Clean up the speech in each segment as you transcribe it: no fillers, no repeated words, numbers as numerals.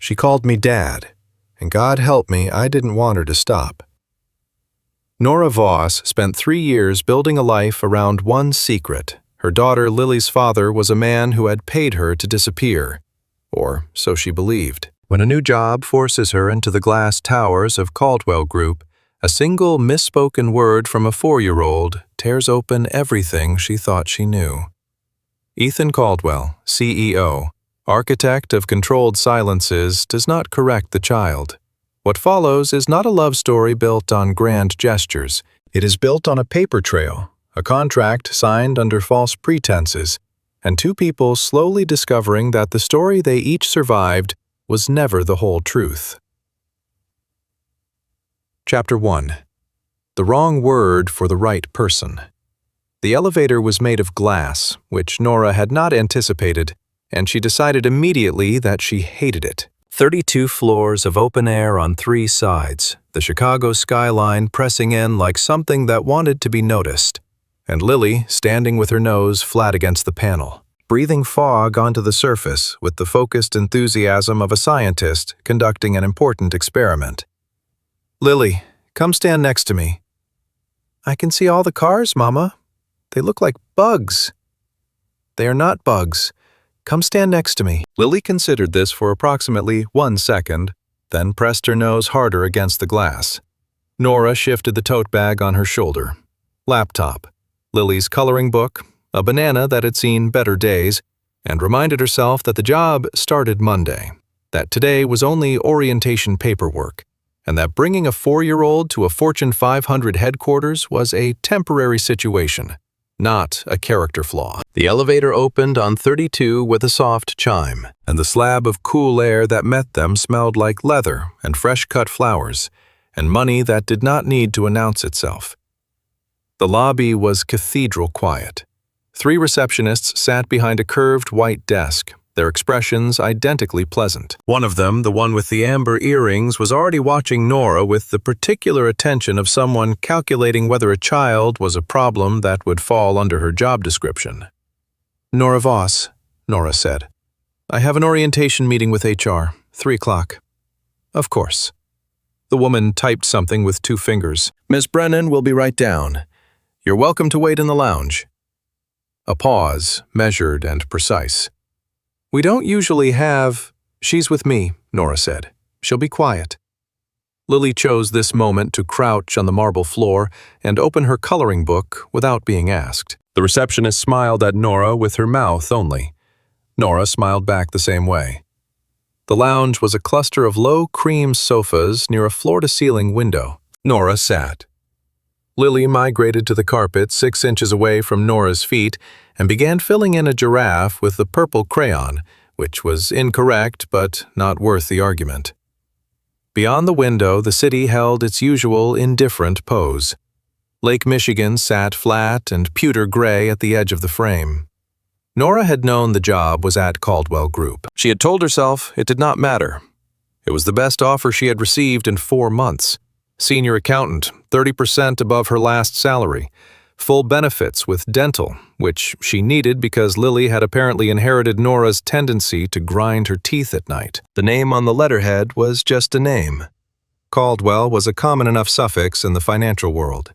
She called me Dad, and God help me, I didn't want her to stop. Nora Voss spent 3 years building a life around one secret. Her daughter Lily's father was a man who had paid her to disappear, or so she believed. When a new job forces her into the glass towers of Caldwell Group, a single misspoken word from a 4-year-old tears open everything she thought she knew. Ethan Caldwell, CEO, architect of controlled silences, does not correct the child. What follows is not a love story built on grand gestures. It is built on a paper trail, a contract signed under false pretenses, and 2 people slowly discovering that the story they each survived was never the whole truth. Chapter 1. The wrong word for the right person. The elevator was made of glass, which Nora had not anticipated, and she decided immediately that she hated it. 32 floors of open air on 3 sides, the Chicago skyline pressing in like something that wanted to be noticed, and Lily standing with her nose flat against the panel, breathing fog onto the surface with the focused enthusiasm of a scientist conducting an important experiment. "Lily, come stand next to me." "I can see all the cars, Mama. They look like bugs." "They are not bugs. Come stand next to me." Lily considered this for approximately 1 second, then pressed her nose harder against the glass. Nora shifted the tote bag on her shoulder. Laptop, Lily's coloring book, a banana that had seen better days, and reminded herself that the job started Monday, that today was only orientation paperwork, and that bringing a 4-year-old to a Fortune 500 headquarters was a temporary situation, not a character flaw. The elevator opened on 32 with a soft chime, and the slab of cool air that met them smelled like leather and fresh-cut flowers, and money that did not need to announce itself. The lobby was cathedral quiet. 3 receptionists sat behind a curved white desk, their expressions identically pleasant. One of them, the one with the amber earrings, was already watching Nora with the particular attention of someone calculating whether a child was a problem that would fall under her job description. "Nora Voss," Nora said. "I have an orientation meeting with HR, 3 o'clock. "Of course." The woman typed something with 2 fingers. "Miss Brennan will be right down. You're welcome to wait in the lounge." A pause, measured and precise. "We don't usually have—" "She's with me," Nora said. "She'll be quiet." Lily chose this moment to crouch on the marble floor and open her coloring book without being asked. The receptionist smiled at Nora with her mouth only. Nora smiled back the same way. The lounge was a cluster of low cream sofas near a floor-to-ceiling window. Nora sat. Lily migrated to the carpet 6 inches away from Nora's feet and began filling in a giraffe with the purple crayon, which was incorrect but not worth the argument. Beyond the window, the city held its usual indifferent pose. Lake Michigan sat flat and pewter gray at the edge of the frame. Nora had known the job was at Caldwell Group. She had told herself it did not matter. It was the best offer she had received in 4 months. Senior accountant, 30% above her last salary. Full benefits with dental, which she needed because Lily had apparently inherited Nora's tendency to grind her teeth at night. The name on the letterhead was just a name. Caldwell was a common enough suffix in the financial world.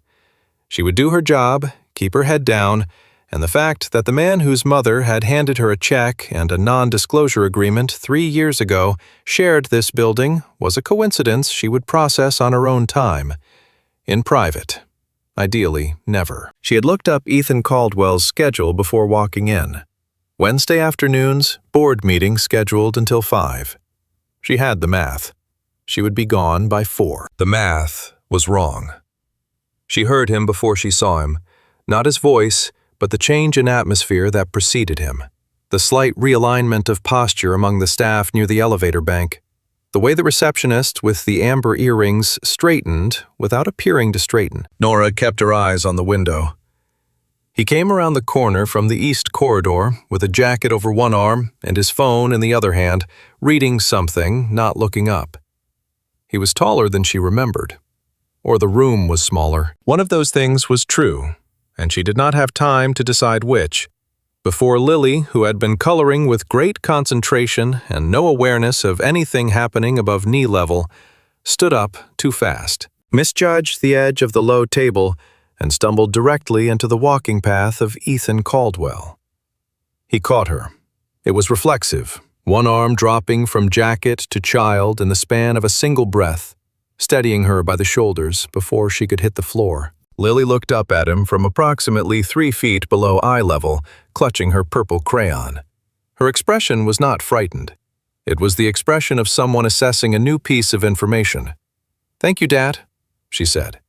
She would do her job, keep her head down, and the fact that the man whose mother had handed her a check and a non-disclosure agreement 3 years ago shared this building was a coincidence she would process on her own time, in private. Ideally, never. She had looked up Ethan Caldwell's schedule before walking in. Wednesday afternoons, board meeting scheduled until 5. She had the math. She would be gone by 4. The math was wrong. She heard him before she saw him, not his voice, but the change in atmosphere that preceded him. The slight realignment of posture among the staff near the elevator bank. The way the receptionist with the amber earrings straightened without appearing to straighten. Nora kept her eyes on the window. He came around the corner from the east corridor with a jacket over one arm and his phone in the other hand, reading something, not looking up. He was taller than she remembered. Or the room was smaller. One of those things was true, and she did not have time to decide which. before Lily, who had been coloring with great concentration and no awareness of anything happening above knee level, stood up too fast, misjudged the edge of the low table, and stumbled directly into the walking path of Ethan Caldwell. He caught her. It was reflexive, one arm dropping from jacket to child in the span of a single breath, steadying her by the shoulders before she could hit the floor. Lily looked up at him from approximately 3 feet below eye level, clutching her purple crayon. Her expression was not frightened. It was the expression of someone assessing a new piece of information. "Thank you, Dad," she said.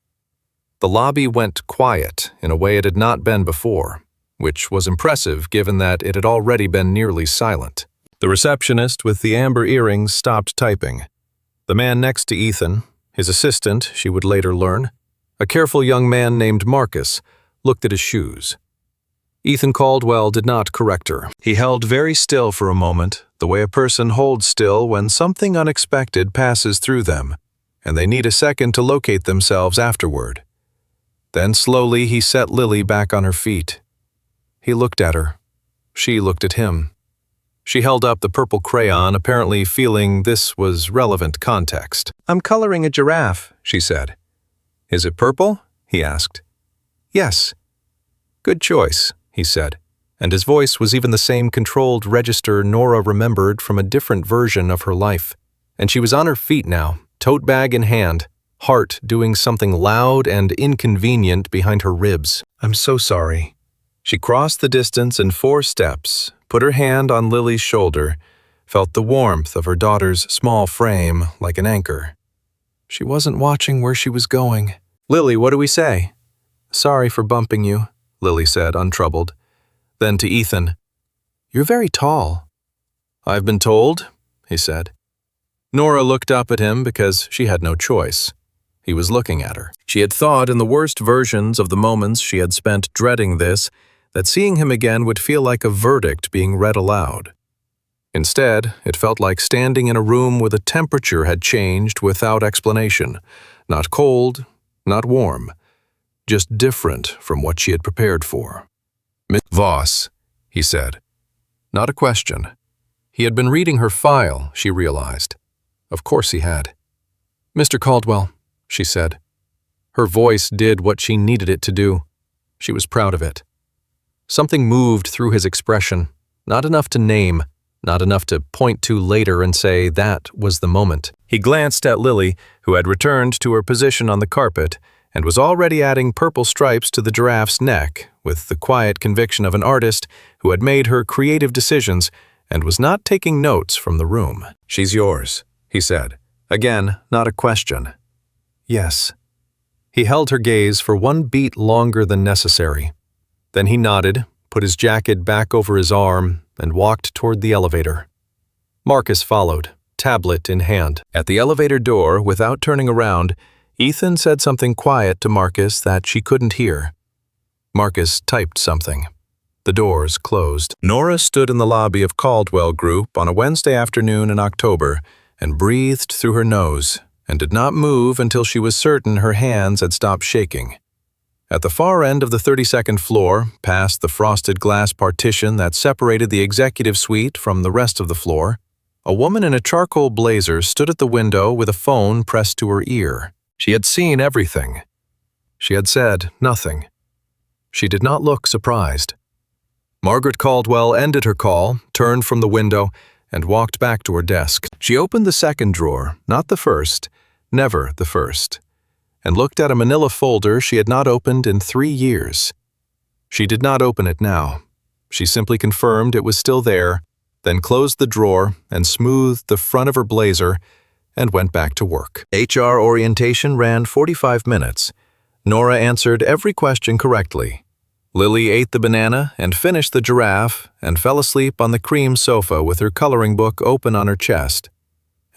The lobby went quiet in a way it had not been before, which was impressive given that it had already been nearly silent. The receptionist with the amber earrings stopped typing. The man next to Ethan, his assistant, she would later learn, a careful young man named Marcus, looked at his shoes. Ethan Caldwell did not correct her. He held very still for a moment, the way a person holds still when something unexpected passes through them, and they need a second to locate themselves afterward. Then slowly he set Lily back on her feet. He looked at her. She looked at him. She held up the purple crayon, apparently feeling this was relevant context. "I'm coloring a giraffe," she said. "Is it purple?" he asked. "Yes." "Good choice," he said, and his voice was even the same controlled register Nora remembered from a different version of her life. And she was on her feet now, tote bag in hand, heart doing something loud and inconvenient behind her ribs. "I'm so sorry." She crossed the distance in 4 steps, put her hand on Lily's shoulder, felt the warmth of her daughter's small frame like an anchor. She wasn't watching where she was going. "Lily, what do we say?" "Sorry for bumping you," Lily said, untroubled. Then to Ethan, "You're very tall." "I've been told," he said. Nora looked up at him because she had no choice. He was looking at her. She had thought in the worst versions of the moments she had spent dreading this, that seeing him again would feel like a verdict being read aloud. Instead, it felt like standing in a room where the temperature had changed without explanation. Not cold, not warm, just different from what she had prepared for. "Miss Voss," he said. Not a question. He had been reading her file, she realized. Of course he had. "Mr. Caldwell," she said. Her voice did what she needed it to do. She was proud of it. Something moved through his expression, not enough to name, not enough to point to later and say that was the moment. He glanced at Lily, who had returned to her position on the carpet and was already adding purple stripes to the giraffe's neck with the quiet conviction of an artist who had made her creative decisions and was not taking notes from the room. "She's yours," he said. Again, not a question. "Yes." He held her gaze for 1 beat longer than necessary. Then he nodded, put his jacket back over his arm, and walked toward the elevator. Marcus followed, tablet in hand. At the elevator door, without turning around, Ethan said something quiet to Marcus that she couldn't hear. Marcus typed something. The doors closed. Nora stood in the lobby of Caldwell Group on a Wednesday afternoon in October and breathed through her nose and did not move until she was certain her hands had stopped shaking. At the far end of the 32nd floor, past the frosted glass partition that separated the executive suite from the rest of the floor, a woman in a charcoal blazer stood at the window with a phone pressed to her ear. She had seen everything. She had said nothing. She did not look surprised. Margaret Caldwell ended her call, turned from the window, and walked back to her desk. She opened the second drawer, not the first, never the first, and looked at a manila folder she had not opened in 3 years. She did not open it now. She simply confirmed it was still there, then closed the drawer and smoothed the front of her blazer and went back to work. HR orientation ran 45 minutes. Nora answered every question correctly. Lily ate the banana and finished the giraffe and fell asleep on the cream sofa with her coloring book open on her chest.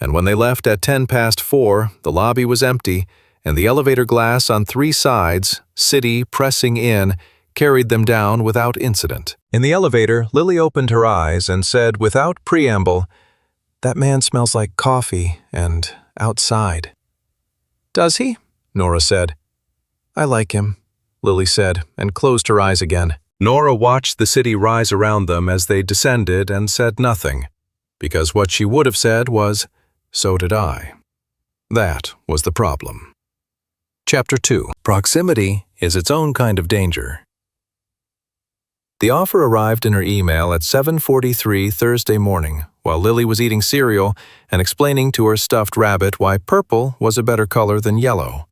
And when they left at 4:10, the lobby was empty, and the elevator glass on 3 sides, city pressing in, carried them down without incident. In the elevator, Lily opened her eyes and said without preamble, "That man smells like coffee and outside." "Does he?" Nora said. "I like him," Lily said, and closed her eyes again. Nora watched the city rise around them as they descended and said nothing, because what she would have said was, "So did I." That was the problem. Chapter 2. Proximity is its own kind of danger. The offer arrived in her email at 7:43 Thursday morning, while Lily was eating cereal and explaining to her stuffed rabbit why purple was a better color than yellow.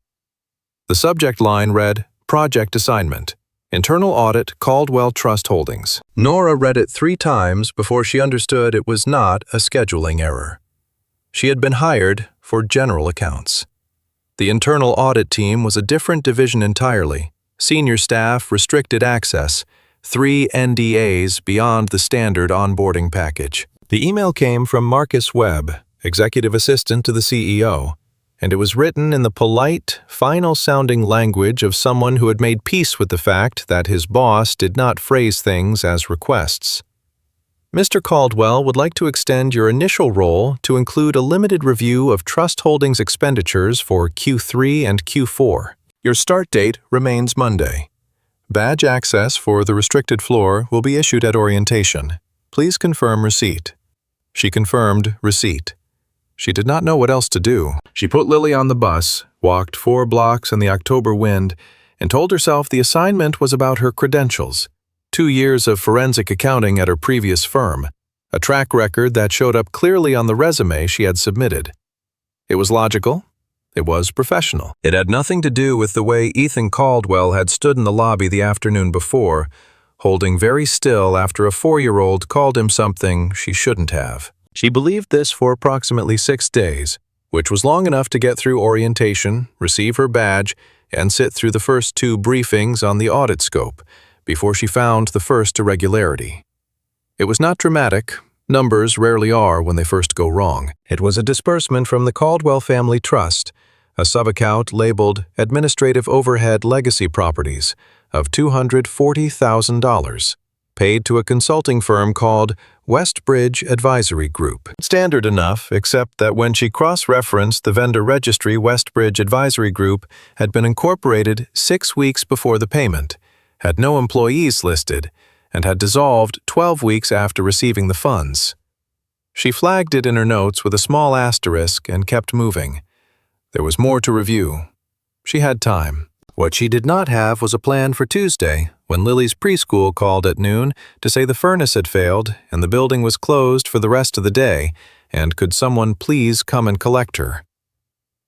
The subject line read, "Project Assignment, Internal Audit, Caldwell Trust Holdings." Nora read it 3 times before she understood it was not a scheduling error. She had been hired for general accounts. The internal audit team was a different division entirely. Senior staff, restricted access, 3 NDAs beyond the standard onboarding package. The email came from Marcus Webb, executive assistant to the CEO, and it was written in the polite, final-sounding language of someone who had made peace with the fact that his boss did not phrase things as requests. Mr. Caldwell would like to extend your initial role to include a limited review of Trust Holdings expenditures for Q3 and Q4. Your start date remains Monday. Badge access for the restricted floor will be issued at orientation. Please confirm receipt. She confirmed receipt. She did not know what else to do. She put Lily on the bus, walked 4 blocks in the October wind, and told herself the assignment was about her credentials. 2 years of forensic accounting at her previous firm, a track record that showed up clearly on the resume she had submitted. It was logical. It was professional. It had nothing to do with the way Ethan Caldwell had stood in the lobby the afternoon before, holding very still after a 4-year-old called him something she shouldn't have. She believed this for approximately 6 days, which was long enough to get through orientation, receive her badge, and sit through the first 2 briefings on the audit scope, before she found the first irregularity. It was not dramatic. Numbers rarely are when they first go wrong. It was a disbursement from the Caldwell Family Trust, a subaccount labeled Administrative Overhead Legacy Properties of $240,000, paid to a consulting firm called Westbridge Advisory Group. Standard enough, except that when she cross-referenced the vendor registry, Westbridge Advisory Group had been incorporated 6 weeks before the payment, had no employees listed, and had dissolved 12 weeks after receiving the funds. She flagged it in her notes with a small asterisk and kept moving. There was more to review. She had time. What she did not have was a plan for Tuesday, when Lily's preschool called at noon to say the furnace had failed and the building was closed for the rest of the day, and could someone please come and collect her.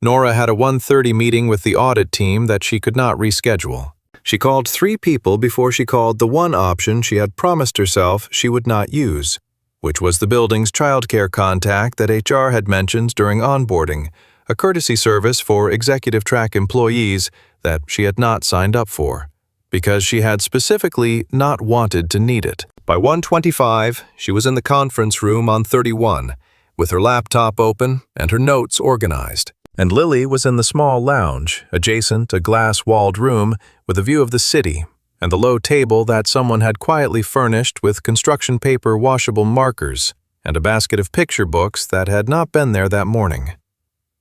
Nora had a 1:30 meeting with the audit team that she could not reschedule. She called 3 people before she called the one option she had promised herself she would not use, which was the building's childcare contact that HR had mentioned during onboarding, a courtesy service for executive track employees that she had not signed up for, because she had specifically not wanted to need it. By 1:25, she was in the conference room on 31, with her laptop open and her notes organized. And Lily was in the small lounge, adjacent a glass-walled room with a view of the city, and the low table that someone had quietly furnished with construction paper washable markers and a basket of picture books that had not been there that morning.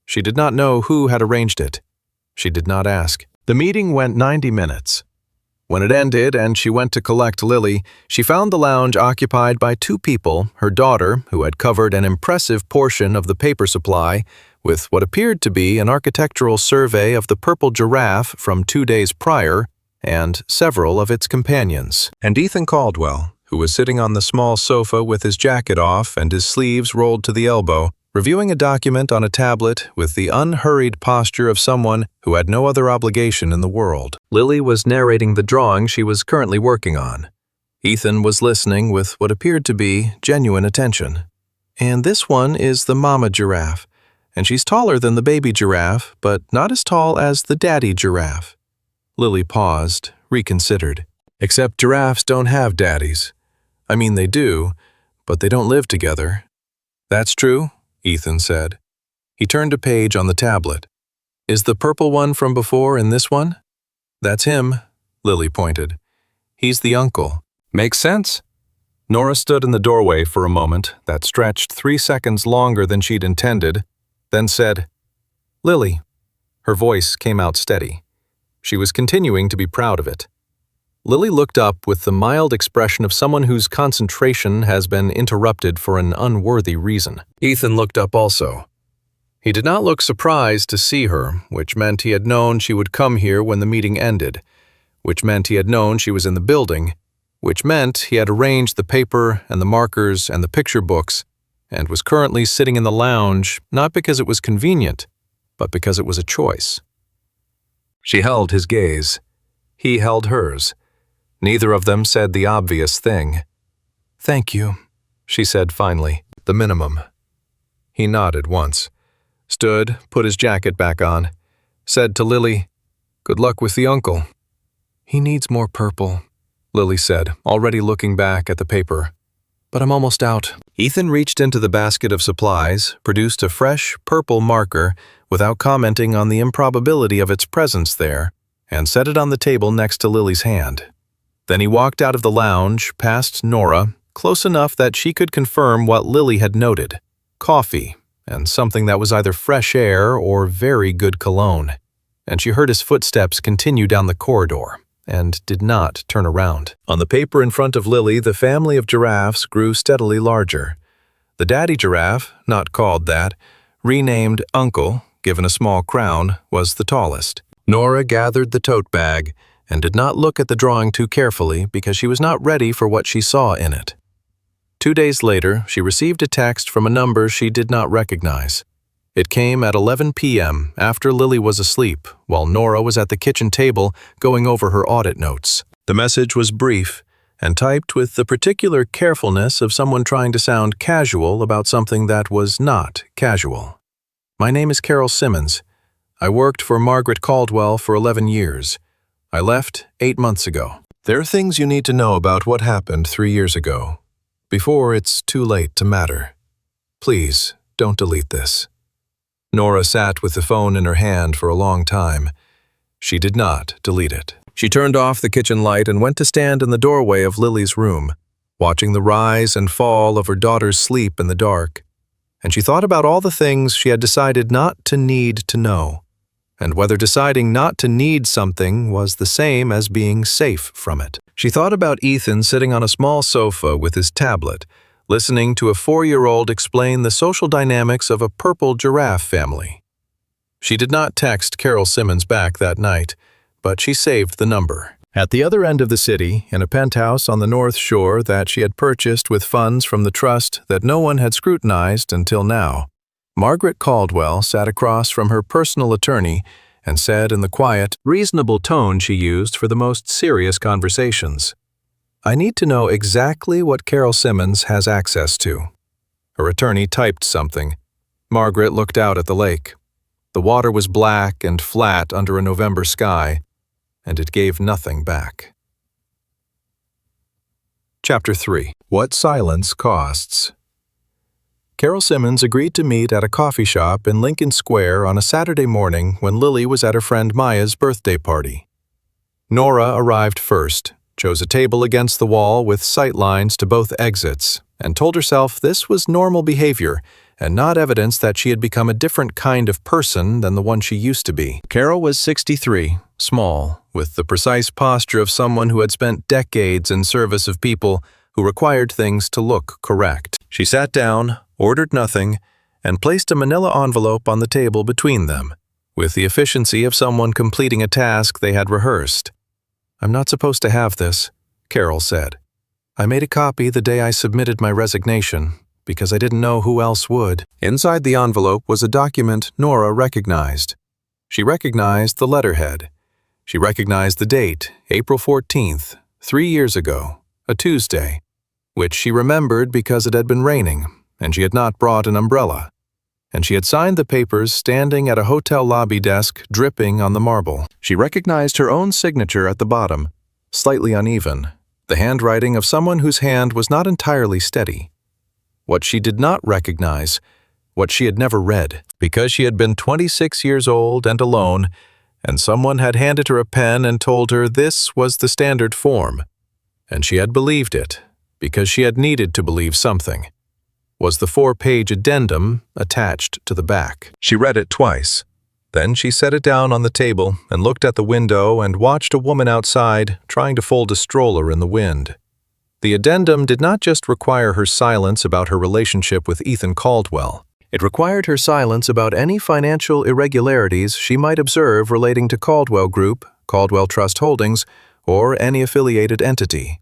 She did not know who had arranged it. She did not ask. The meeting went 90 minutes. When it ended and she went to collect Lily, she found the lounge occupied by 2 people, her daughter, who had covered an impressive portion of the paper supply, with what appeared to be an architectural survey of the purple giraffe from 2 days prior, and several of its companions. And Ethan Caldwell, who was sitting on the small sofa with his jacket off and his sleeves rolled to the elbow, reviewing a document on a tablet with the unhurried posture of someone who had no other obligation in the world. Lily was narrating the drawing she was currently working on. Ethan was listening with what appeared to be genuine attention. And this one is the mama giraffe, and she's taller than the baby giraffe, but not as tall as the daddy giraffe. Lily paused, reconsidered. Except giraffes don't have daddies. I mean, they do, but they don't live together. That's true, Ethan said. He turned a page on the tablet. Is the purple one from before in this one? That's him, Lily pointed. He's the uncle. Makes sense. Nora stood in the doorway for a moment that stretched 3 seconds longer than she'd intended, then said, Lily. Her voice came out steady. She was continuing to be proud of it. Lily looked up with the mild expression of someone whose concentration has been interrupted for an unworthy reason. Ethan looked up also. He did not look surprised to see her, which meant he had known she would come here when the meeting ended, which meant he had known she was in the building, which meant he had arranged the paper and the markers and the picture books and was currently sitting in the lounge not because it was convenient, but because it was a choice. She held his gaze. He held hers. Neither of them said the obvious thing. "Thank you," she said finally, "the minimum." He nodded once, stood, put his jacket back on, said to Lily, "Good luck with the uncle." "He needs more purple," Lily said, already looking back at the paper. "But I'm almost out." Ethan reached into the basket of supplies, produced a fresh, purple marker without commenting on the improbability of its presence there, and set it on the table next to Lily's hand. Then he walked out of the lounge, past Nora, close enough that she could confirm what Lily had noted: coffee, and something that was either fresh air or very good cologne. And she heard his footsteps continue down the corridor, and did not turn around. On the paper in front of Lily, the family of giraffes grew steadily larger. The daddy giraffe, not called that, renamed Uncle, given a small crown, was the tallest. Nora gathered the tote bag and did not look at the drawing too carefully because she was not ready for what she saw in it. 2 days later, she received a text from a number she did not recognize. It came at 11 p.m. after Lily was asleep, while Nora was at the kitchen table going over her audit notes. The message was brief and typed with the particular carefulness of someone trying to sound casual about something that was not casual. "My name is Carol Simmons. I worked for Margaret Caldwell for 11 years. I left 8 months ago. There are things you need to know about what happened 3 years ago, before it's too late to matter. Please, don't delete this." Nora sat with the phone in her hand for a long time. She did not delete it. She turned off the kitchen light and went to stand in the doorway of Lily's room, watching the rise and fall of her daughter's sleep in the dark. And she thought about all the things she had decided not to need to know, and whether deciding not to need something was the same as being safe from it. She thought about Ethan sitting on a small sofa with his tablet, listening to a 4-year-old explain the social dynamics of a purple giraffe family. She did not text Carol Simmons back that night, but she saved the number. At the other end of the city, in a penthouse on the North Shore that she had purchased with funds from the trust that no one had scrutinized until now, Margaret Caldwell sat across from her personal attorney and said in the quiet, reasonable tone she used for the most serious conversations, "I need to know exactly what Carol Simmons has access to." Her attorney typed something. Margaret looked out at the lake. The water was black and flat under a November sky, and it gave nothing back. Chapter 3. What Silence Costs. Carol Simmons agreed to meet at a coffee shop in Lincoln Square on a Saturday morning when Lily was at her friend Maya's birthday party. Nora arrived first, chose a table against the wall with sight lines to both exits, and told herself this was normal behavior and not evidence that she had become a different kind of person than the one she used to be. Carol was 63, small, with the precise posture of someone who had spent decades in service of people who required things to look correct. She sat down, ordered nothing, and placed a manila envelope on the table between them, with the efficiency of someone completing a task they had rehearsed. "I'm not supposed to have this," Carol said. "I made a copy the day I submitted my resignation, because I didn't know who else would." Inside the envelope was a document Nora recognized. She recognized the letterhead. She recognized the date, April 14th, 3 years ago, a Tuesday, which she remembered because it had been raining, and she had not brought an umbrella. And she had signed the papers standing at a hotel lobby desk dripping on the marble. She recognized her own signature at the bottom, slightly uneven, the handwriting of someone whose hand was not entirely steady. What she did not recognize, what she had never read, because she had been 26 years old and alone, and someone had handed her a pen and told her this was the standard form, and she had believed it, because she had needed to believe something, was the 4-page addendum attached to the back. She read it twice. Then she set it down on the table and looked at the window and watched a woman outside trying to fold a stroller in the wind. The addendum did not just require her silence about her relationship with Ethan Caldwell. It required her silence about any financial irregularities she might observe relating to Caldwell Group, Caldwell Trust Holdings, or any affiliated entity.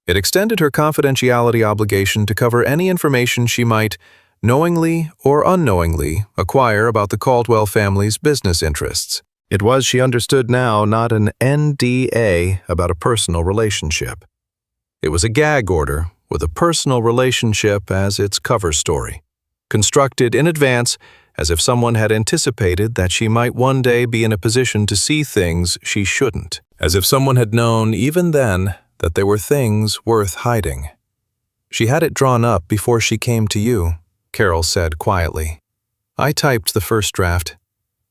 It extended her confidentiality obligation to cover any information she might, knowingly or unknowingly, acquire about the Caldwell family's business interests. It was, she understood now, not an NDA about a personal relationship. It was a gag order with a personal relationship as its cover story, constructed in advance as if someone had anticipated that she might one day be in a position to see things she shouldn't, as if someone had known even then that there were things worth hiding. She had it drawn up before she came to you, Carol said quietly. I typed the first draft.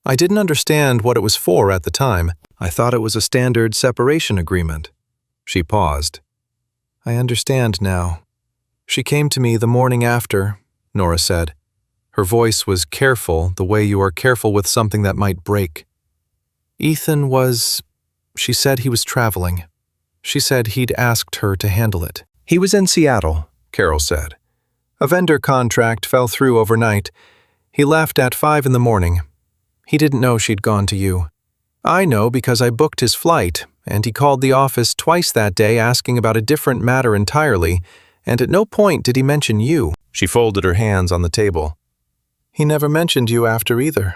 I didn't understand what it was for at the time. I thought it was a standard separation agreement. She paused. I understand now. She came to me the morning after, Nora said. Her voice was careful, the way you are careful with something that might break. Ethan was... She said he was traveling. She said he'd asked her to handle it. He was in Seattle, Carol said. A vendor contract fell through overnight. He left at 5 in the morning. He didn't know she'd gone to you. I know because I booked his flight, and he called the office twice that day asking about a different matter entirely, and at no point did he mention you. She folded her hands on the table. He never mentioned you after either.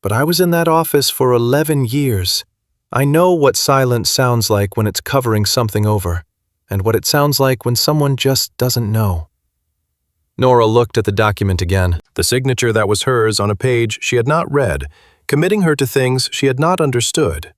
But I was in that office for 11 years. I know what silence sounds like when it's covering something over, and what it sounds like when someone just doesn't know. Nora looked at the document again, the signature that was hers on a page she had not read, committing her to things she had not understood.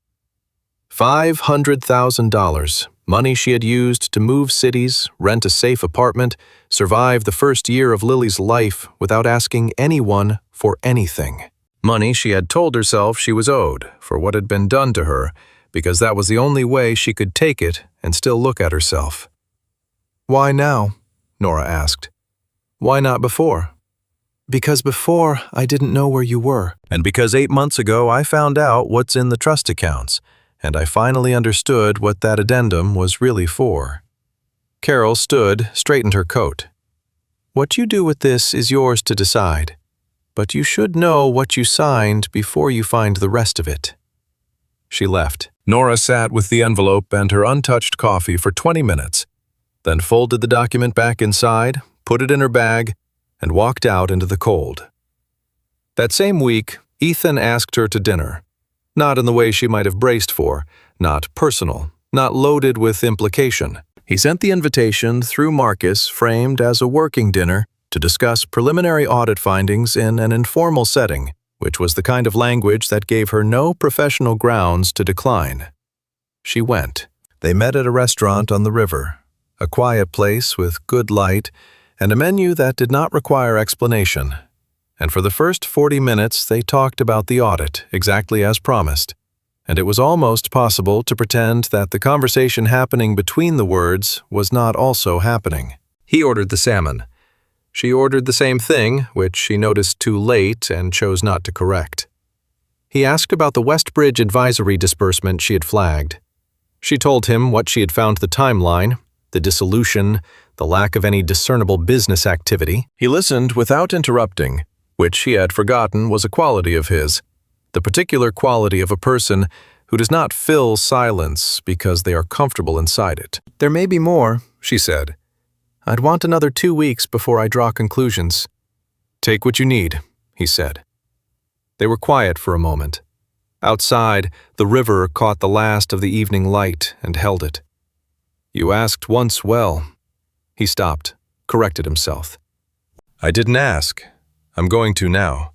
$500,000, money she had used to move cities, rent a safe apartment, survive the first year of Lily's life without asking anyone for anything. Money she had told herself she was owed for what had been done to her, because that was the only way she could take it and still look at herself. Why now? Nora asked. Why not before? Because before, I didn't know where you were. And because 8 months ago I found out what's in the trust accounts, and I finally understood what that addendum was really for. Carol stood, straightened her coat. What you do with this is yours to decide, but you should know what you signed before you find the rest of it. She left. Nora sat with the envelope and her untouched coffee for 20 minutes, then folded the document back inside, put it in her bag, and walked out into the cold. That same week, Ethan asked her to dinner. Not in the way she might have braced for, not personal, not loaded with implication. He sent the invitation through Marcus, framed as a working dinner, to discuss preliminary audit findings in an informal setting, which was the kind of language that gave her no professional grounds to decline. She went. They met at a restaurant on the river, a quiet place with good light, and a menu that did not require explanation. And for the first 40 minutes they talked about the audit, exactly as promised. And it was almost possible to pretend that the conversation happening between the words was not also happening. He ordered the salmon. She ordered the same thing, which she noticed too late and chose not to correct. He asked about the Westbridge advisory disbursement she had flagged. She told him what she had found the timeline, the dissolution, the lack of any discernible business activity. He listened without interrupting, which she had forgotten was a quality of his, the particular quality of a person who does not fill silence because they are comfortable inside it. There may be more, she said. I'd want another 2 weeks before I draw conclusions. Take what you need, he said. They were quiet for a moment. Outside, the river caught the last of the evening light and held it. You asked once well. He stopped, corrected himself. I didn't ask. I'm going to now.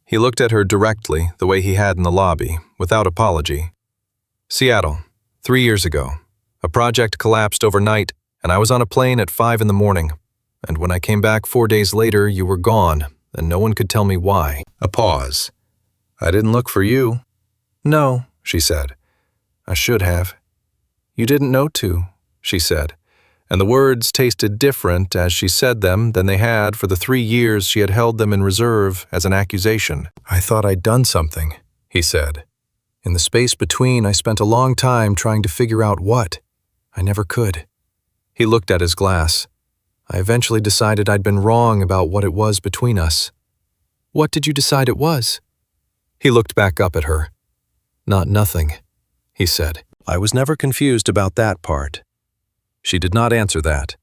He looked at her directly, the way he had in the lobby, without apology. Seattle, 3 years ago. A project collapsed overnight, and I was on a plane at 5 in the morning. And when I came back 4 days later, you were gone, and no one could tell me why. A pause. I didn't look for you. No, she said. I should have. You didn't know to, she said. and the words tasted different as she said them than they had for the 3 years she had held them in reserve as an accusation. "I thought I'd done something," he said. "In the space between, I spent a long time trying to figure out what. I never could." He looked at his glass. "I eventually decided I'd been wrong about what it was between us." "What did you decide it was?" He looked back up at her. "Not nothing," he said. "I was never confused about that part." She did not answer that.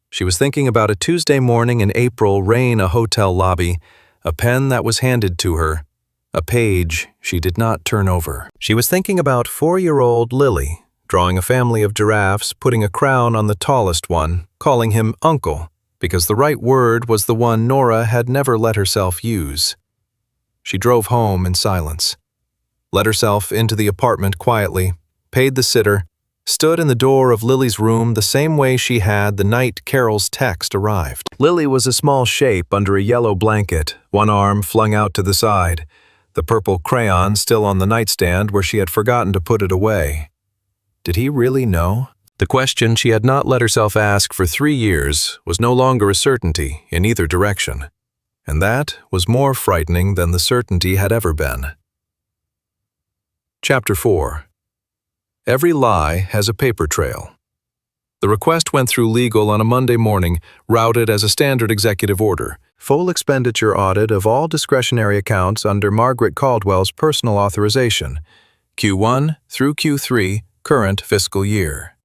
She was thinking about a Tuesday morning in April rain a hotel lobby, a pen that was handed to her, a page she did not turn over. She was thinking about 4-year-old Lily, drawing a family of giraffes, putting a crown on the tallest one, calling him Uncle, because the right word was the one Nora had never let herself use. She drove home in silence, let herself into the apartment quietly, paid the sitter, stood in the door of Lily's room the same way she had the night Carol's text arrived. Lily was a small shape under a yellow blanket, one arm flung out to the side, the purple crayon still on the nightstand where she had forgotten to put it away. Did he really know? The question she had not let herself ask for 3 years was no longer a certainty in either direction, and that was more frightening than the certainty had ever been. Chapter 4. Every lie has a paper trail. The request went through legal on a Monday morning, routed as a standard executive order. Full expenditure audit of all discretionary accounts under Margaret Caldwell's personal authorization, Q1 through Q3, current fiscal year.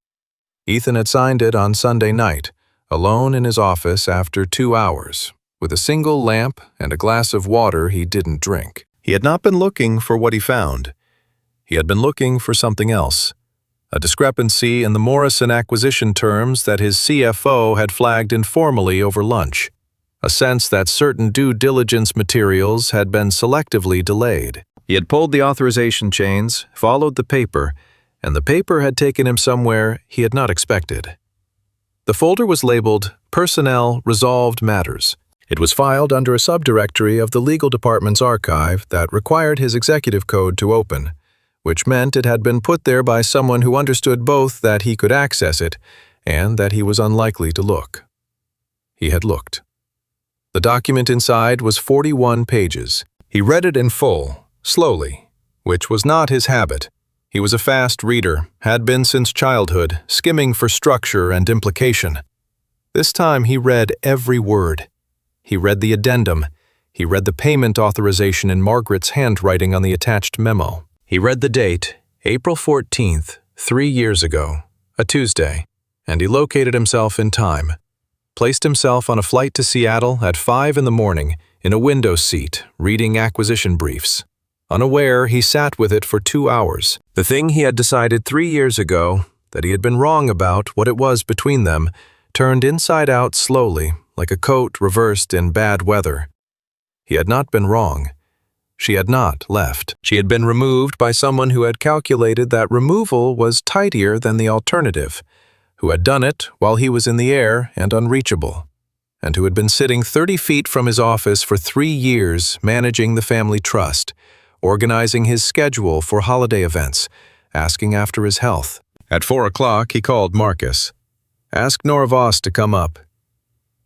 Ethan had signed it on Sunday night, alone in his office after 2 hours, with a single lamp and a glass of water he didn't drink. He had not been looking for what he found. He had been looking for something else, a discrepancy in the Morrison acquisition terms that his CFO had flagged informally over lunch, a sense that certain due diligence materials had been selectively delayed. He had pulled the authorization chains, followed the paper, and the paper had taken him somewhere he had not expected. The folder was labeled Personnel Resolved Matters. It was filed under a subdirectory of the legal department's archive that required his executive code to open, which meant it had been put there by someone who understood both that he could access it and that he was unlikely to look. He had looked. The document inside was 41 pages. He read it in full, slowly, which was not his habit. He was a fast reader, had been since childhood, skimming for structure and implication. This time he read every word. He read the addendum. He read the payment authorization in Margaret's handwriting on the attached memo. He read the date, April 14th, 3 years ago, a Tuesday, and he located himself in time, placed himself on a flight to Seattle at 5 in the morning in a window seat, reading acquisition briefs. Unaware, he sat with it for 2 hours. The thing he had decided 3 years ago, that he had been wrong about what it was between them, turned inside out slowly, like a coat reversed in bad weather. He had not been wrong. She had not left. She had been removed by someone who had calculated that removal was tidier than the alternative, who had done it while he was in the air and unreachable, and who had been sitting 30 feet from his office for 3 years managing the family trust, organizing his schedule for holiday events, asking after his health. At 4 o'clock, he called Marcus. Asked Nora Voss to come up.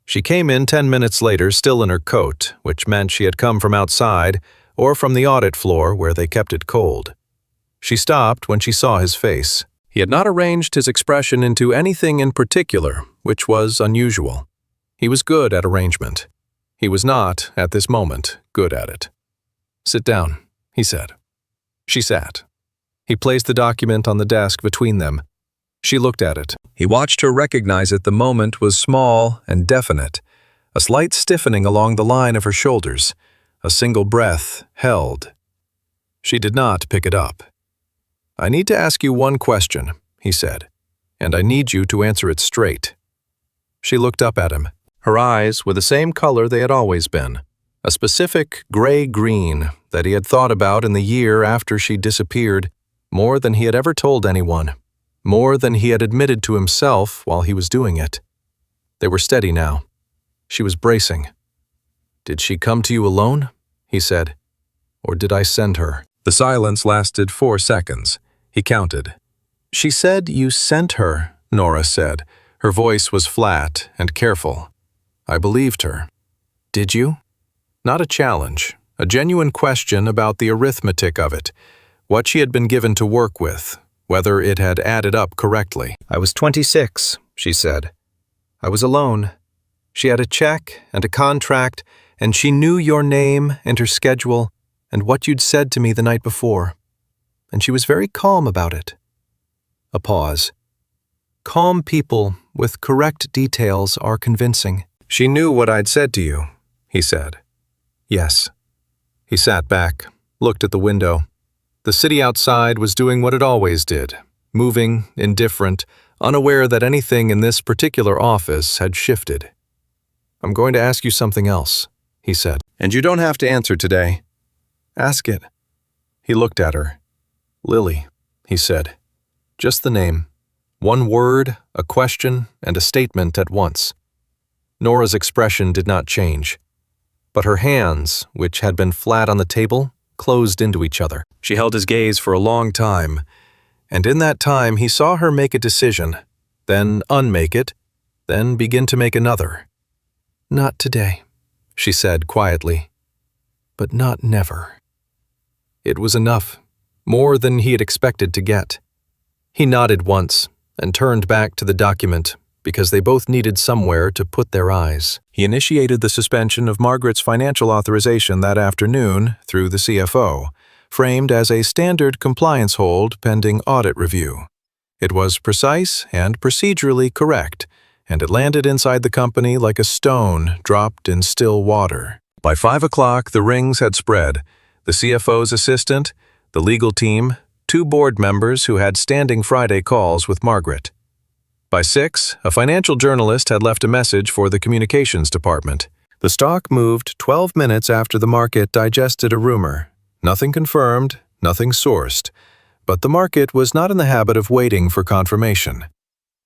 She came in 10 minutes later, still in her coat, which meant she had come from outside, or from the audit floor where they kept it cold. She stopped when she saw his face. He had not arranged his expression into anything in particular, which was unusual. He was good at arrangement. He was not, at this moment, good at it. "Sit down," he said. She sat. He placed the document on the desk between them. She looked at it. He watched her recognize it. The moment was small and definite, a slight stiffening along the line of her shoulders, a single breath held. She did not pick it up. "I need to ask you one question," he said, "and I need you to answer it straight." She looked up at him. Her eyes were the same color they had always been, a specific gray-green that he had thought about in the year after she disappeared, more than he had ever told anyone, more than he had admitted to himself while he was doing it. They were steady now. She was bracing. "Did she come to you alone?" he said. "Or did I send her?" The silence lasted 4 seconds. He counted. "She said you sent her," Nora said, Her voice was flat and careful. I believed her. Did you? Not a challenge, a genuine question about the arithmetic of it, what she had been given to work with, whether it had added up correctly. I was 26, she said. I was alone. She had a check and a contract, and she knew your name and her schedule and what you'd said to me the night before. And she was very calm about it. A pause. Calm people with correct details are convincing. She knew what I'd said to you, he said. Yes. He sat back, looked at the window. The city outside was doing what it always did, moving, indifferent, unaware that anything in this particular office had shifted. I'm going to ask you something else, he said. And you don't have to answer today. Ask it. He looked at her. Lily, he said. Just the name. One word, a question, and a statement at once. Nora's expression did not change, but her hands, which had been flat on the table, closed into each other. She held his gaze for a long time, and in that time he saw her make a decision, then unmake it, then begin to make another. Not today, she said quietly, but not never. It was enough, more than he had expected to get. He nodded once and turned back to the document because they both needed somewhere to put their eyes. He initiated the suspension of Margaret's financial authorization that afternoon through the CFO, framed as a standard compliance hold pending audit review. It was precise and procedurally correct, and it landed inside the company like a stone dropped in still water. By 5 o'clock, the rings had spread. The CFO's assistant, the legal team, 2 board members who had standing Friday calls with Margaret. By 6, a financial journalist had left a message for the communications department. The stock moved 12 minutes after the market digested a rumor. Nothing confirmed, nothing sourced, but the market was not in the habit of waiting for confirmation.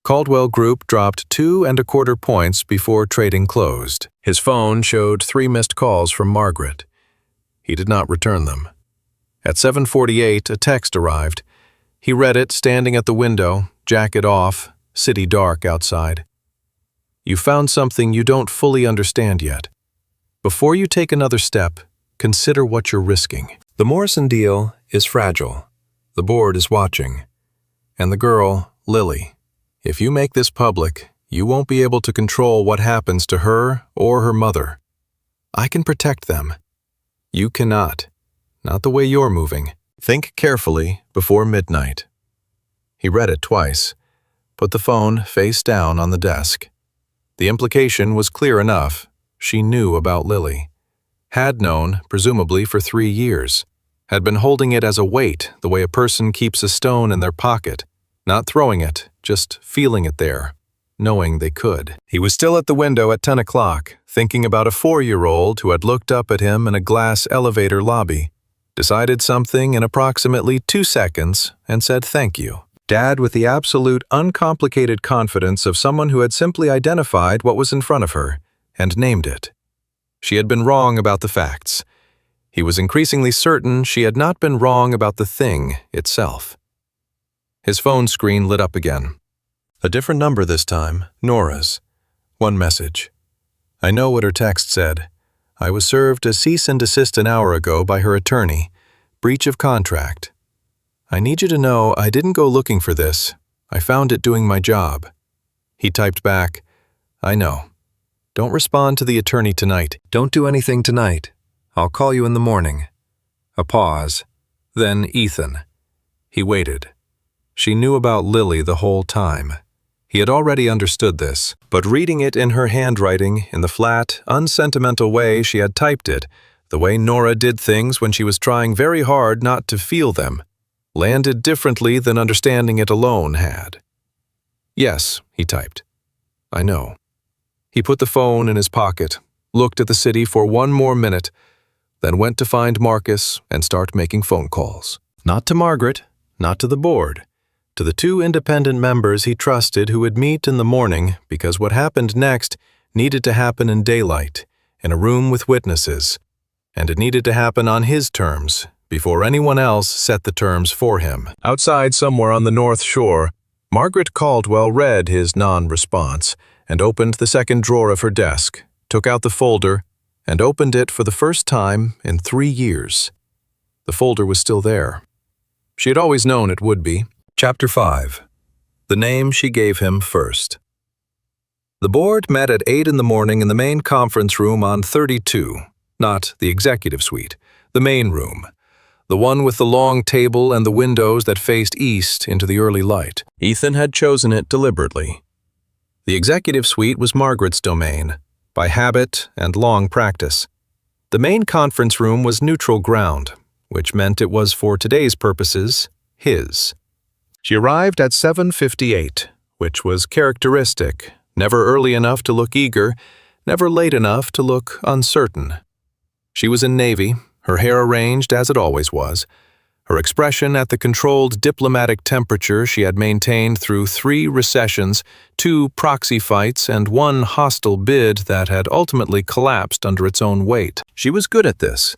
Caldwell Group dropped 2.25 points before trading closed. His phone showed 3 missed calls from Margaret. He did not return them. At 7:48, a text arrived. He read it standing at the window, jacket off, city dark outside. You found something you don't fully understand yet. Before you take another step, consider what you're risking. The Morrison deal is fragile. The board is watching. And the girl, Lily. If you make this public, you won't be able to control what happens to her or her mother. I can protect them. You cannot. Not the way you're moving. Think carefully before midnight. He read it twice, put the phone face down on the desk. The implication was clear enough. She knew about Lily. Had known, presumably for 3 years. Had been holding it as a weight, the way a person keeps a stone in their pocket. Not throwing it, just feeling it there, knowing they could. He was still at the window at 10 o'clock, thinking about a 4-year-old who had looked up at him in a glass elevator lobby, decided something in approximately 2 seconds, and said thank you. Dad with the absolute uncomplicated confidence of someone who had simply identified what was in front of her and named it. She had been wrong about the facts. He was increasingly certain she had not been wrong about the thing itself. His phone screen lit up again. A different number this time, Nora's. One message. I know what her text said. I was served a cease and desist an hour ago by her attorney. Breach of contract. I need you to know I didn't go looking for this. I found it doing my job. He typed back, I know. Don't respond to the attorney tonight. Don't do anything tonight. I'll call you in the morning. A pause. Then Ethan. He waited. She knew about Lily the whole time. He had already understood this, but reading it in her handwriting, in the flat, unsentimental way she had typed it, the way Nora did things when she was trying very hard not to feel them, landed differently than understanding it alone had. Yes, he typed. I know. He put the phone in his pocket, looked at the city for 1 more minute, then went to find Marcus and start making phone calls. Not to Margaret, not to the board. To the 2 independent members he trusted who would meet in the morning because what happened next needed to happen in daylight, in a room with witnesses, and it needed to happen on his terms before anyone else set the terms for him. Outside somewhere on the North Shore, Margaret Caldwell read his non-response and opened the second drawer of her desk, took out the folder, and opened it for the first time in 3 years. The folder was still there. She had always known it would be. Chapter 5. The name she gave him first. The board met at 8 in the morning in the main conference room on 32, not the executive suite, the main room, the one with the long table and the windows that faced east into the early light. Ethan had chosen it deliberately. The executive suite was Margaret's domain, by habit and long practice. The main conference room was neutral ground, which meant it was for today's purposes, his. She arrived at 7:58, which was characteristic, never early enough to look eager, never late enough to look uncertain. She was in navy, her hair arranged as it always was, her expression at the controlled diplomatic temperature she had maintained through 3 recessions, 2 proxy fights, and 1 hostile bid that had ultimately collapsed under its own weight. She was good at this.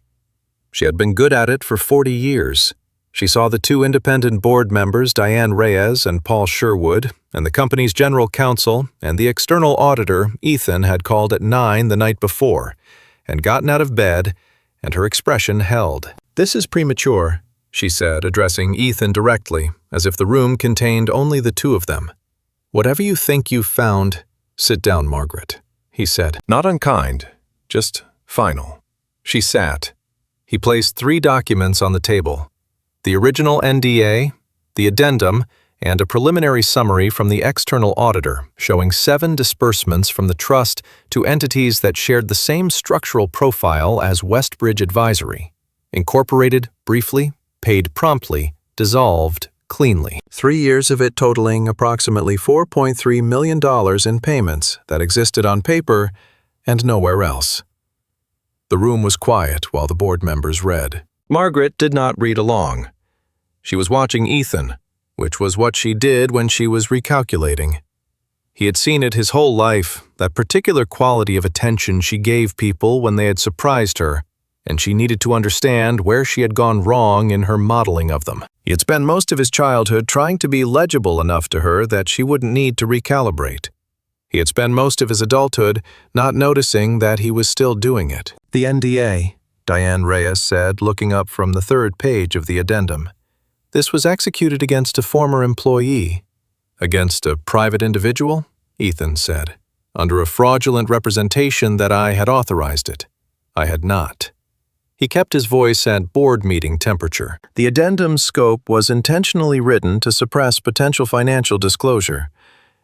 She had been good at it for 40 years. She saw the 2 independent board members, Diane Reyes and Paul Sherwood, and the company's general counsel and the external auditor, Ethan, had called at 9 the night before, and gotten out of bed, and her expression held. "This is premature," she said, addressing Ethan directly, as if the room contained only the 2 of them. "Whatever you think you've found, sit down, Margaret," he said. Not unkind, just final. She sat. He placed 3 documents on the table: the original NDA, the addendum, and a preliminary summary from the external auditor showing 7 disbursements from the trust to entities that shared the same structural profile as Westbridge Advisory: incorporated briefly, paid promptly, dissolved cleanly. 3 years of it totaling approximately $4.3 million in payments that existed on paper and nowhere else. The room was quiet while the board members read. Margaret did not read along. She was watching Ethan, which was what she did when she was recalculating. He had seen it his whole life, that particular quality of attention she gave people when they had surprised her, and she needed to understand where she had gone wrong in her modeling of them. He had spent most of his childhood trying to be legible enough to her that she wouldn't need to recalibrate. He had spent most of his adulthood not noticing that he was still doing it. "The NDA," Diane Reyes said, looking up from the 3rd page of the addendum. "This was executed against a former employee." "Against a private individual?" Ethan said. "Under a fraudulent representation that I had authorized it. I had not." He kept his voice at board meeting temperature. "The addendum's scope was intentionally written to suppress potential financial disclosure.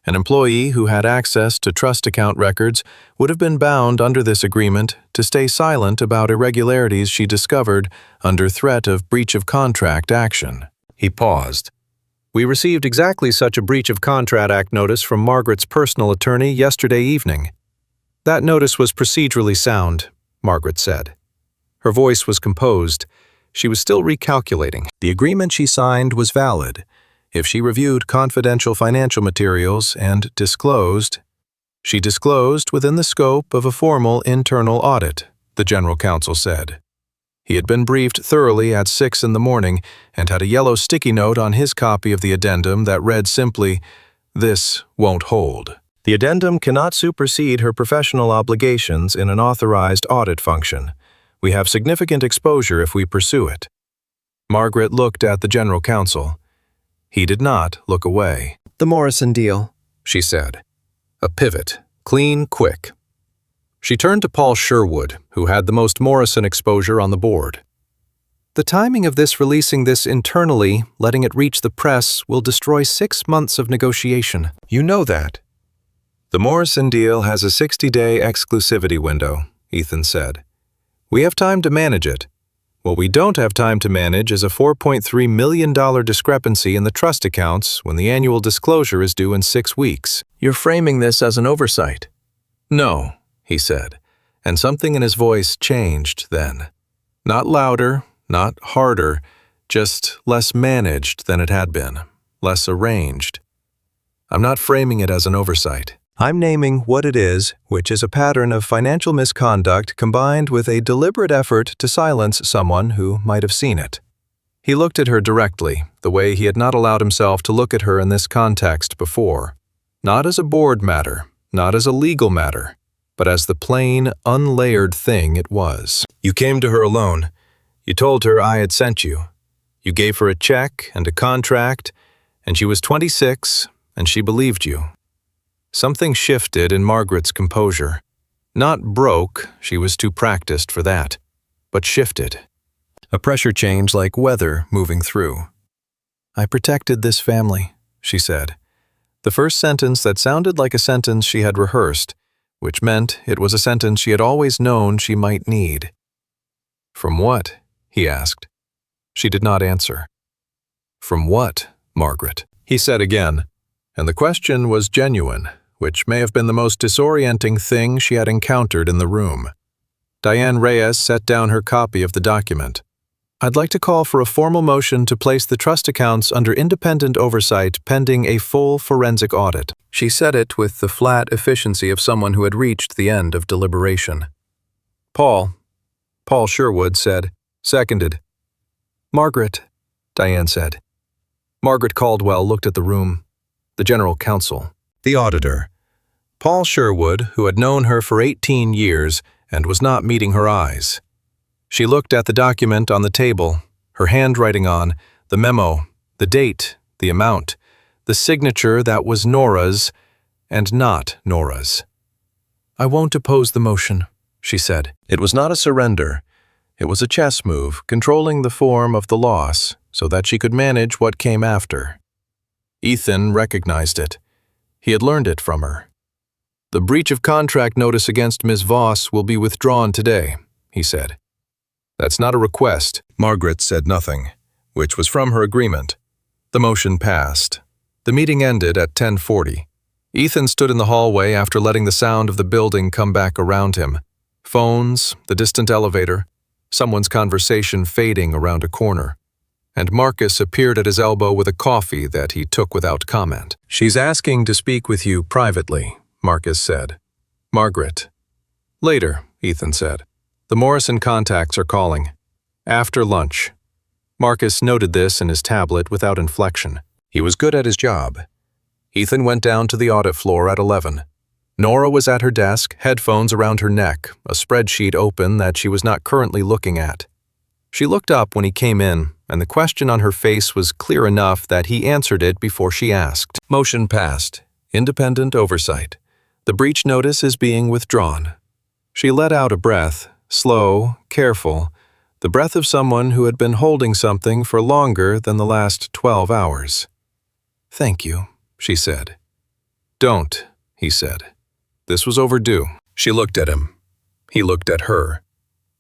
An employee who had access to trust account records would have been bound under this agreement to stay silent about irregularities she discovered under threat of breach of contract action." He paused. "We received exactly such a breach of contract act notice from Margaret's personal attorney yesterday evening." "That notice was procedurally sound," Margaret said. Her voice was composed. She was still recalculating. The agreement she signed was valid. If she reviewed confidential financial materials and disclosed, she disclosed within the scope of a formal internal audit, the general counsel said. He had been briefed thoroughly at 6 in the morning and had a yellow sticky note on his copy of the addendum that read simply, "This won't hold." The addendum cannot supersede her professional obligations in an authorized audit function. We have significant exposure if we pursue it. Margaret looked at the general counsel. He did not look away. "The Morrison deal," she said. A pivot, clean, quick. She turned to Paul Sherwood, who had the most Morrison exposure on the board. "The timing of this releasing this internally, letting it reach the press, will destroy 6 months of negotiation." "You know that." "The Morrison deal has a 60-day exclusivity window," Ethan said. "We have time to manage it. What we don't have time to manage is a $4.3 million discrepancy in the trust accounts when the annual disclosure is due in 6 weeks. You're framing this as an oversight." "No," he said, and something in his voice changed then. Not louder, not harder, just less managed than it had been, less arranged. "I'm not framing it as an oversight. I'm naming what it is, which is a pattern of financial misconduct combined with a deliberate effort to silence someone who might have seen it." He looked at her directly, the way he had not allowed himself to look at her in this context before. Not as a board matter, not as a legal matter, but as the plain, unlayered thing it was. You came to her alone. You told her I had sent you. You gave her a check and a contract, and she was 26, and she believed you. Something shifted in Margaret's composure. Not broke, she was too practiced for that, but shifted. A pressure change like weather moving through. I protected this family, she said. The first sentence that sounded like a sentence she had rehearsed, which meant it was a sentence she had always known she might need. From what? He asked. She did not answer. From what, Margaret? He said again, and the question was genuine, which may have been the most disorienting thing she had encountered in the room. Diane Reyes set down her copy of the document. I'd like to call for a formal motion to place the trust accounts under independent oversight pending a full forensic audit. She said it with the flat efficiency of someone who had reached the end of deliberation. Paul Sherwood said, seconded. Margaret, Diane said. Margaret Caldwell looked at the room. The general counsel. The auditor. Paul Sherwood, who had known her for 18 years and was not meeting her eyes. She looked at the document on the table, her handwriting on, the memo, the date, the amount, the signature that was Nora's and not Nora's. I won't oppose the motion, she said. It was not a surrender. It was a chess move, controlling the form of the loss so that she could manage what came after. Ethan recognized it. He had learned it from her. The breach of contract notice against Ms. Voss will be withdrawn today, he said. That's not a request. Margaret said nothing, which was from her agreement. The motion passed. The meeting ended at 10:40. Ethan stood in the hallway after letting the sound of the building come back around him. Phones, the distant elevator, someone's conversation fading around a corner. And Marcus appeared at his elbow with a coffee that he took without comment. She's asking to speak with you privately, Marcus said. Margaret. Later, Ethan said. The Morrison contacts are calling. After lunch. Marcus noted this in his tablet without inflection. He was good at his job. Ethan went down to the audit floor at 11. Nora was at her desk, headphones around her neck, a spreadsheet open that she was not currently looking at. She looked up when he came in, and the question on her face was clear enough that he answered it before she asked. Motion passed. Independent oversight. The breach notice is being withdrawn. She let out a breath, slow, careful, the breath of someone who had been holding something for longer than the last 12 hours. Thank you, she said. Don't, he said. This was overdue. She looked at him. He looked at her.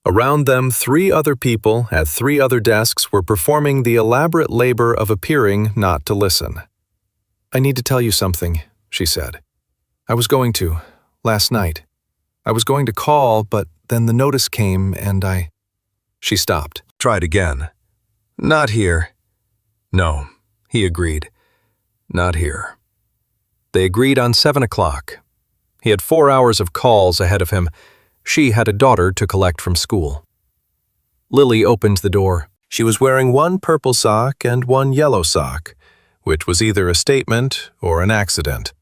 Around them, 3 other people at 3 other desks were performing the elaborate labor of appearing not to listen. I need to tell you something, she said. I was going to, last night. I was going to call, but then the notice came and She stopped. Tried again. Not here. No, he agreed. Not here. They agreed on 7 o'clock. He had 4 hours of calls ahead of him. She had a daughter to collect from school. Lily opened the door. She was wearing 1 purple sock and 1 yellow sock, which was either a statement or an accident.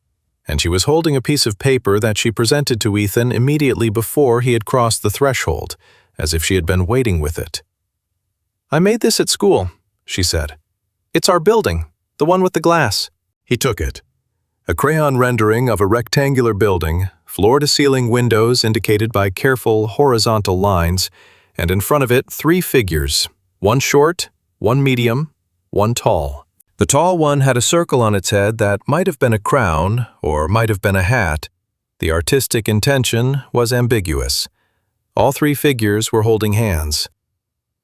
And she was holding a piece of paper that she presented to Ethan immediately before he had crossed the threshold, as if she had been waiting with it. I made this at school, she said. It's our building, the one with the glass. He took it. A crayon rendering of a rectangular building, floor-to-ceiling windows indicated by careful horizontal lines, and in front of it 3 figures, 1 short, 1 medium, 1 tall. The tall one had a circle on its head that might have been a crown or might have been a hat. The artistic intention was ambiguous. All 3 figures were holding hands.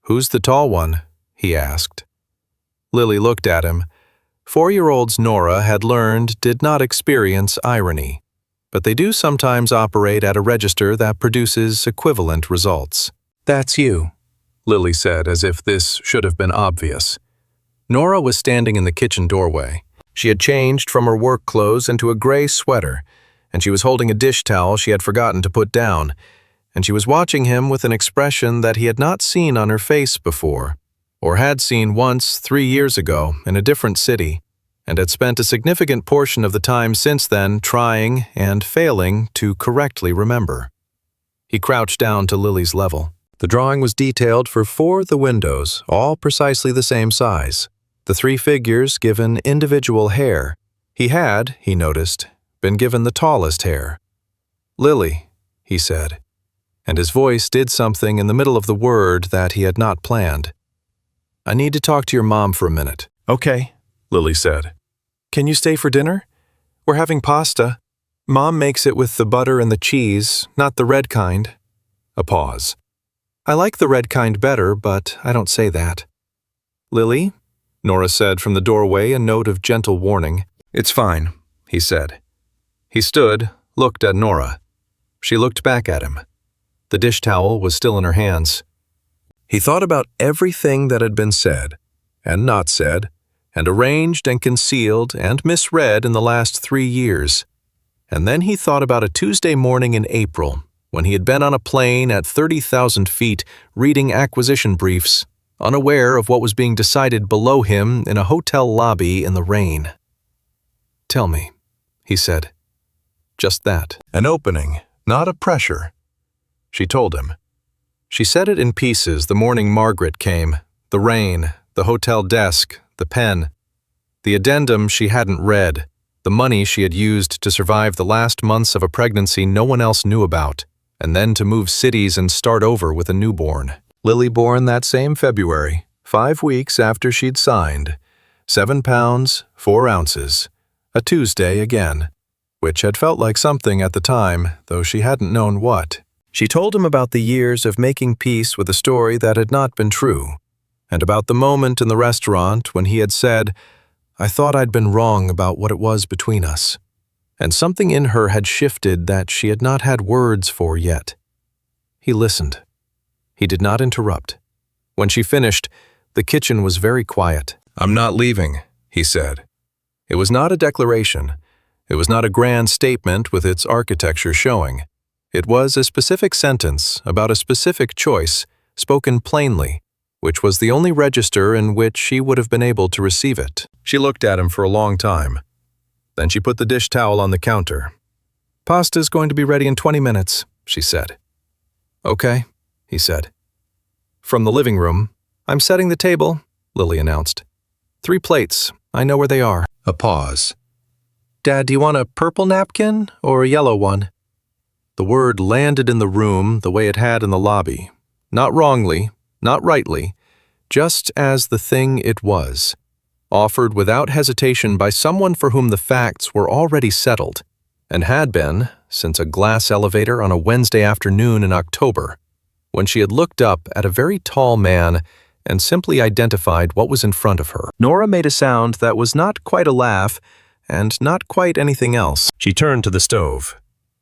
Who's the tall one? He asked. Lily looked at him. 4-year-olds Nora had learned did not experience irony, but they do sometimes operate at a register that produces equivalent results. That's you, Lily said, as if this should have been obvious. Nora was standing in the kitchen doorway. She had changed from her work clothes into a gray sweater, and she was holding a dish towel she had forgotten to put down, and she was watching him with an expression that he had not seen on her face before, or had seen once 3 years ago in a different city, and had spent a significant portion of the time since then trying and failing to correctly remember. He crouched down to Lily's level. The drawing was detailed for 4 of the windows, all precisely the same size. The 3 figures given individual hair. He had, he noticed, been given the tallest hair. "Lily," he said, and his voice did something in the middle of the word that he had not planned. "I need to talk to your mom for a minute." "Okay," Lily said. "Can you stay for dinner? We're having pasta. Mom makes it with the butter and the cheese, not the red kind." A pause. "I like the red kind better, but I don't say that." "Lily?" Nora said from the doorway, a note of gentle warning. "It's fine," he said. He stood, looked at Nora. She looked back at him. The dish towel was still in her hands. He thought about everything that had been said, and not said, and arranged and concealed and misread in the last 3 years. And then he thought about a Tuesday morning in April, when he had been on a plane at 30,000 feet reading acquisition briefs, unaware of what was being decided below him in a hotel lobby in the rain. "Tell me," he said. Just that. An opening, not a pressure. She told him. She said it in pieces the morning Margaret came, the rain, the hotel desk, the pen, the addendum she hadn't read, the money she had used to survive the last months of a pregnancy no one else knew about, and then to move cities and start over with a newborn. Lily born that same February, 5 weeks after she'd signed, 7 pounds, 4 ounces, a Tuesday again, which had felt like something at the time, though she hadn't known what. She told him about the years of making peace with a story that had not been true, and about the moment in the restaurant when he had said, "I thought I'd been wrong about what it was between us." And something in her had shifted that she had not had words for yet. He listened. He did not interrupt. When she finished, the kitchen was very quiet. "I'm not leaving," he said. It was not a declaration. It was not a grand statement with its architecture showing. It was a specific sentence about a specific choice, spoken plainly, which was the only register in which she would have been able to receive it. She looked at him for a long time. Then she put the dish towel on the counter. "Pasta's going to be ready in 20 minutes, she said. "Okay," he said. From the living room, "I'm setting the table," Lily announced. 3 plates, I know where they are." A pause. "Dad, do you want a purple napkin or a yellow one?" The word landed in the room the way it had in the lobby, not wrongly, not rightly, just as the thing it was, offered without hesitation by someone for whom the facts were already settled, and had been since a glass elevator on a Wednesday afternoon in October, when she had looked up at a very tall man and simply identified what was in front of her. Nora made a sound that was not quite a laugh and not quite anything else. She turned to the stove.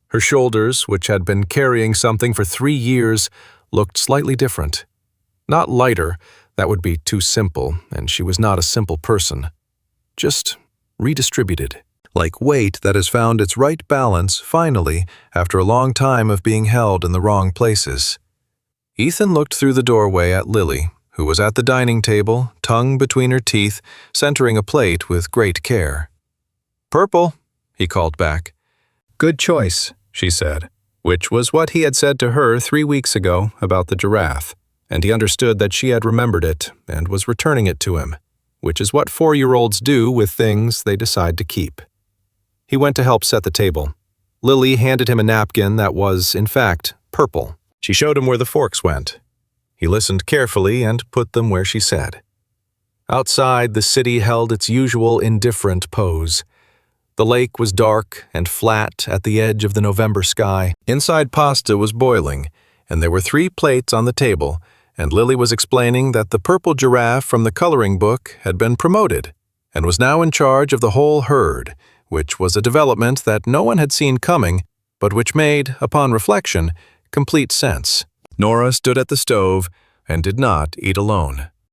Her shoulders, which had been carrying something for 3 years, looked slightly different. Not lighter, that would be too simple, and she was not a simple person. Just redistributed, like weight that has found its right balance finally after a long time of being held in the wrong places. Ethan looked through the doorway at Lily, who was at the dining table, tongue between her teeth, centering a plate with great care. "Purple," he called back. "Good choice," she said, which was what he had said to her 3 weeks ago about the giraffe, and he understood that she had remembered it and was returning it to him, which is what 4-year-olds do with things they decide to keep. He went to help set the table. Lily handed him a napkin that was, in fact, purple. She showed him where the forks went. He listened carefully and put them where she said. Outside, the city held its usual indifferent pose. The lake was dark and flat at the edge of the November sky. Inside, pasta was boiling, and there were 3 plates on the table, and Lily was explaining that the purple giraffe from the coloring book had been promoted and was now in charge of the whole herd, which was a development that no one had seen coming, but which made, upon reflection, complete sense. Nora stood at the stove and did not eat alone.